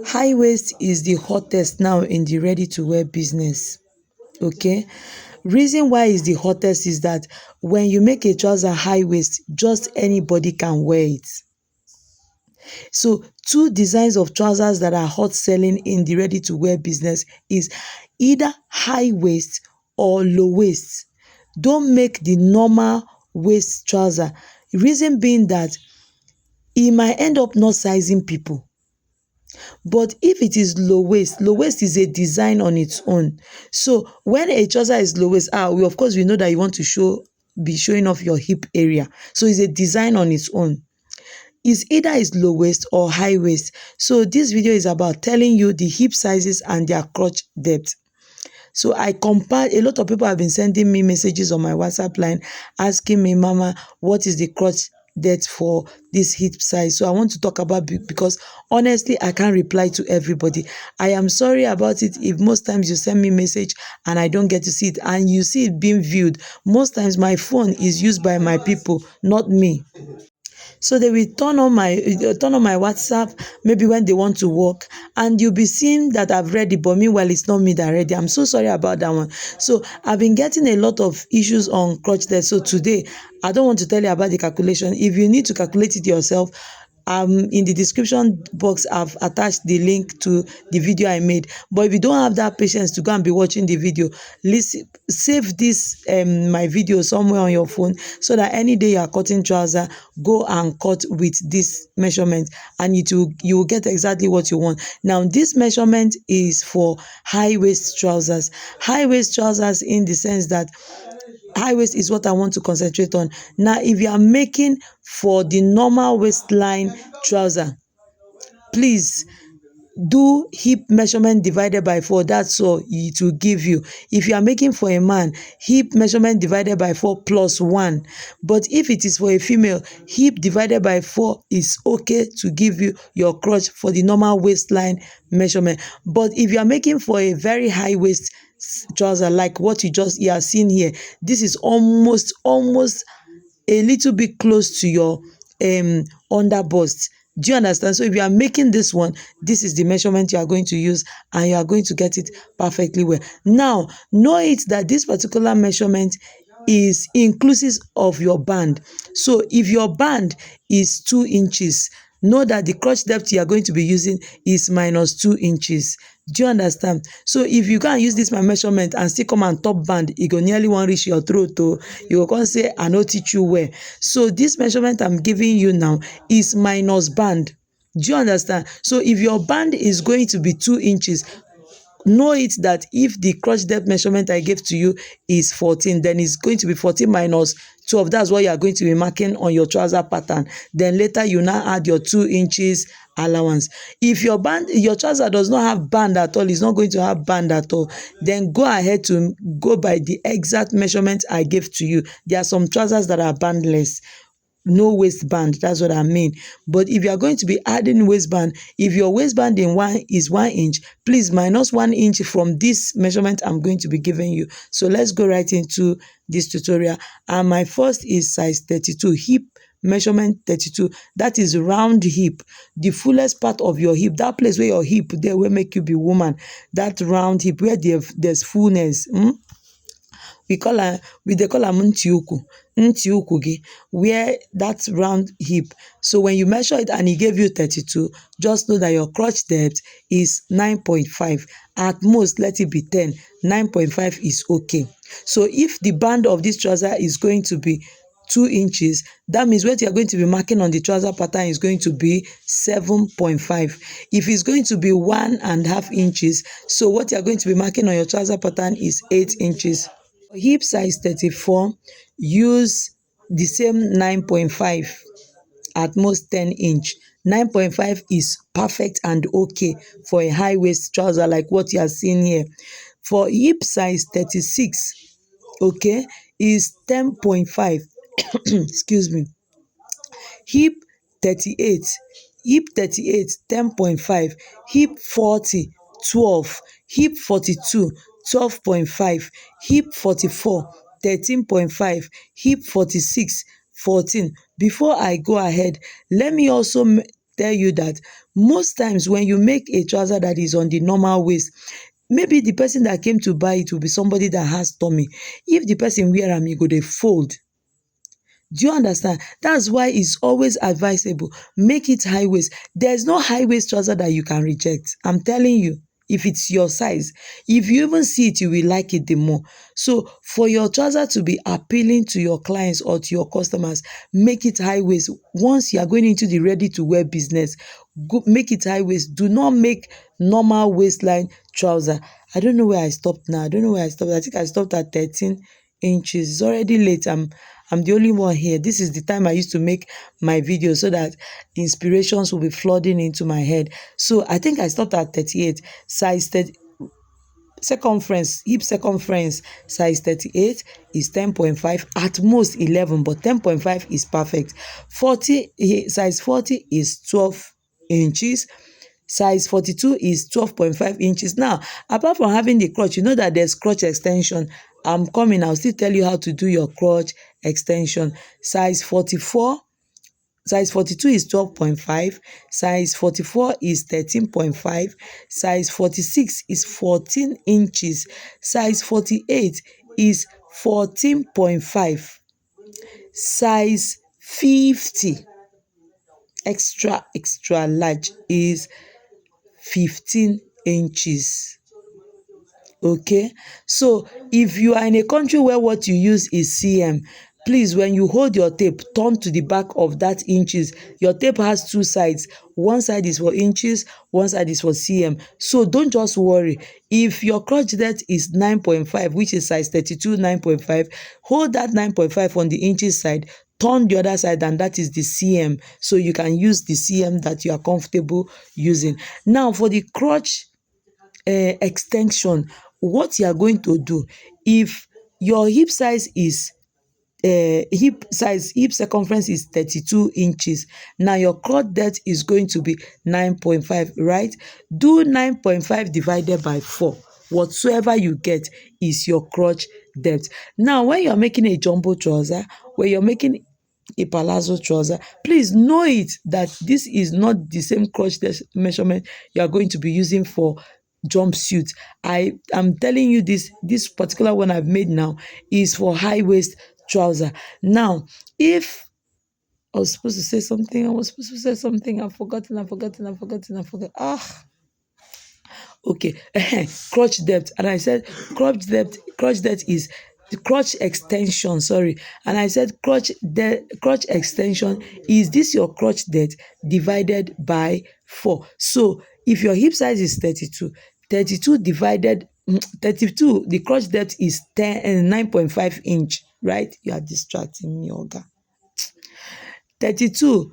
High waist is the hottest now in the ready to wear business. Okay, reason why is the hottest is that when you make a trouser high waist, just anybody can wear it. So two designs of trousers that are hot selling in the ready to wear business is either high waist or low waist. Don't make the normal waist trouser. Reason being that it might end up not sizing people. But if it is low waist is a design on its own. So when a trouser is low waist, we of course we know that you want to be showing off your hip area. So it's a design on its own. Is either is low waist or high waist. So this video is about telling you the hip sizes and their crotch depth. So I compare, a lot of people have been sending me messages on my WhatsApp line asking me, Mama, what is the crotch depth for this hip size? So I want to talk about because honestly, I can't reply to everybody. I am sorry about it if most times you send me message and I don't get to see it and you see it being viewed. Most times my phone is used by my people, not me. So they will turn on my WhatsApp maybe when they want to work, and you'll be seeing that I've read it, but meanwhile it's not me that read it. I'm so sorry about that one. So I've been getting a lot of issues on crotch depth. So today I don't want to tell you about the calculation. If you need to calculate it yourself, in the description box I've attached the link to the video I made. But if you don't have that patience to go and be watching the video, listen, save this my video somewhere on your phone so that any day you are cutting trouser, go and cut with this measurement and you will get exactly what you want. Now this measurement is for high waist trousers. High waist trousers in the sense that high waist is what I want to concentrate on. Now, if you are making for the normal waistline trouser, please do hip measurement divided by 4. That's all it will give you. If you are making for a man, hip measurement divided by 4 plus 1. But if it is for a female, hip divided by 4 is okay to give you your crotch for the normal waistline measurement. But if you are making for a very high waist trouser like what you are seeing here, this is almost a little bit close to your under bust. Do you understand? So if you are making this one, this is the measurement you are going to use and you are going to get it perfectly well. Now, know it that this particular measurement is inclusive of your band. So if your band is 2 inches, know that the crotch depth you are going to be using is minus 2 inches. Do you understand? So if you can use this my measurement and still come and top band, it go nearly wan reach your throat. You go come say I no teach you well. So this measurement I'm giving you now is minus band. Do you understand? So if your band is going to be 2 inches, know it that if the crotch depth measurement I gave to you is 14, then it's going to be 14 minus 12. That's what you are going to be marking on your trouser pattern. Then later you now add your 2 inches allowance. If your trouser does not have band at all, it's not going to have band at all, then go ahead to go by the exact measurement I gave to you. There are some trousers that are bandless, no waistband. That's what I mean. But if you are going to be adding waistband, if your waistband is 1 inch, please minus 1 inch from this measurement I'm going to be giving you. So let's go right into this tutorial. And my first is size 32, hip measurement 32. That is round hip, the fullest part of your hip, that place where your hip there will make you be woman, that round hip where there's fullness. We dey call am ntị ukwu gị, where that round hip. So when you measure it and e gave you 32, just know that your crotch depth is 9.5. At most let it be 10. 9.5 is okay. So if the band of this trouser is going to be 2 inches, that means what you are going to be marking on the trouser pattern is going to be 7.5. If it's going to be 1.5 inches, so what you are going to be marking on your trouser pattern is 8 inches. Hip size 34, use the same 9.5, at most 10 inch. 9.5 is perfect and okay for a high waist trouser like what you are seeing here. For hip size 36, okay, is 10.5. Excuse me. Hip 38, hip 38, 10.5, hip 40, 12, hip 42, 12.5, hip 44, 13.5, hip 46, 14. Before I go ahead, let me also tell you that most times when you make a trouser that is on the normal waist, maybe the person that came to buy it will be somebody that has tummy. If the person wear am, e go dey fold. Do you understand? That's why it's always advisable. Make it high waist. There's no high waist trouser that you can reject. I'm telling you, if it's your size, if you even see it, you will like it the more. So for your trouser to be appealing to your clients or to your customers, make it high waist. Once you are going into the ready to wear business, go, make it high waist. Do not make normal waistline trouser. I don't know where I stopped now. I don't know where I stopped. I think I stopped at 13 inches. It's already late. I'm the only one here. This is the time I used to make my videos so that inspirations will be flooding into my head. So I think I stopped at 38, size 30, circumference, hip circumference, size 38 is 10.5, at most 11, but 10.5 is perfect. 40, size 40 is 12 inches. Size 42 is 12.5 inches. Now, apart from having the crotch, you know that there's crotch extension. I'm coming, I'll still tell you how to do your crotch extension. Size 44, size 42 is 12.5, size 44 is 13.5, size 46 is 14 inches, size 48 is 14.5, size 50 extra large is 15 inches. Okay, so if you are in a country where what you use is cm, please, when you hold your tape, turn to the back of that inches. Your tape has two sides. One side is for inches, one side is for cm. So don't just worry. If your crotch depth is 9.5, which is size 32, 9.5, hold that 9.5 on the inches side, turn the other side, and that is the cm. So you can use the cm that you are comfortable using. Now for the crotch extension, what you are going to do, if your hip size is hip circumference is 32 inches, now your crotch depth is going to be 9.5, right? Do 9.5 divided by 4. Whatsoever you get is your crotch depth. Now when you're making a jumbo trouser, when you're making a palazzo trouser, please know it that this is not the same crotch depth measurement you are going to be using for jumpsuit. I am telling you, this particular one I've made now is for high waist trouser. Now, if I was supposed to say something, I've forgotten. Okay. Crotch depth, and I said crotch depth is the crotch extension, sorry, and I said crotch extension is this your crotch depth divided by 4. So if your hip size is 32, 32 divided 32, the crotch depth is 9.5 inch, right? You are distracting me, Oga. 32,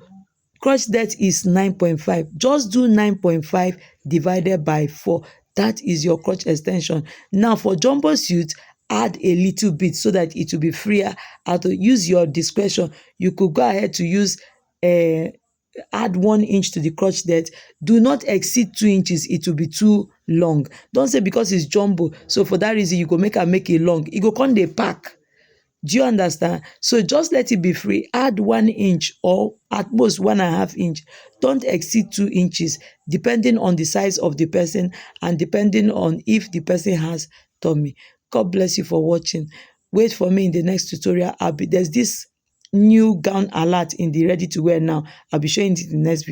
crotch depth is 9.5. Just do 9.5 divided by 4. That is your crotch extension. Now for jumbo suit, add a little bit so that it will be freer. How to use your discretion. You could go ahead to use add 1 inch to the crotch depth. Do not exceed 2 inches. It will be too long. Don't say because it's jumbo, so for that reason you go make it long. E go come dey pack. Do you understand? So just let it be free. Add 1 inch or at most 1.5 inch. Don't exceed 2 inches, depending on the size of the person and depending on if the person has tummy. God bless you for watching. Wait for me in the next tutorial. There's this new gown alert in the ready to wear now. I'll be showing it in the next video.